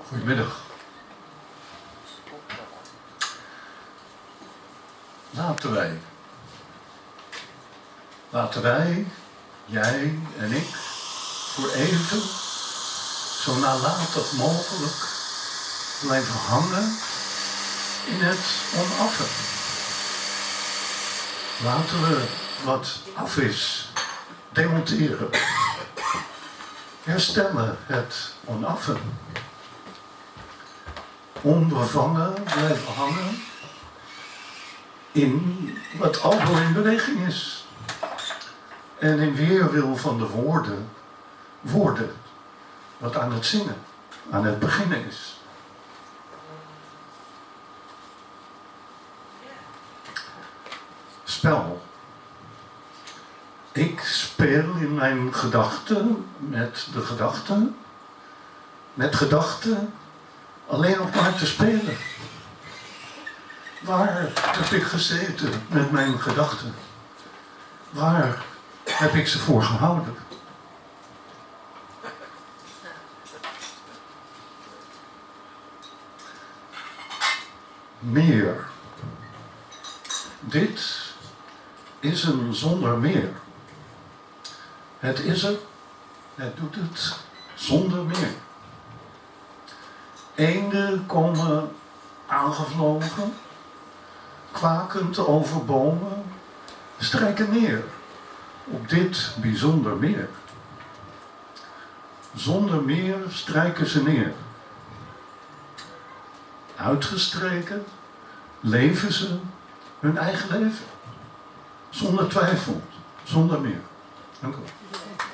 Goedemiddag. Laten wij, jij en ik, voor even, zo nalatig mogelijk, blijven hangen in het onaffe. Laten we wat af is demonteren. Herstellen het onaffe. Onbevangen blijven hangen in wat aldoor in beweging is. En in weerwil van de woorden wat aan het zingen, aan het beginnen is. Spel. Ik speel in mijn gedachten met de gedachten. Met gedachten alleen nog maar te spelen. Waar heb ik gezeten met mijn gedachten? Waar heb ik ze voor gehouden? Meer. Dit is een zonder meer. Het is er, het doet het zonder meer. Eenden komen aangevlogen, kwakend over bomen, strijken neer op dit bijzonder meer. Zonder meer strijken ze neer. Uitgestreken leven ze hun eigen leven. Zonder twijfel, zonder meer. Dank u wel.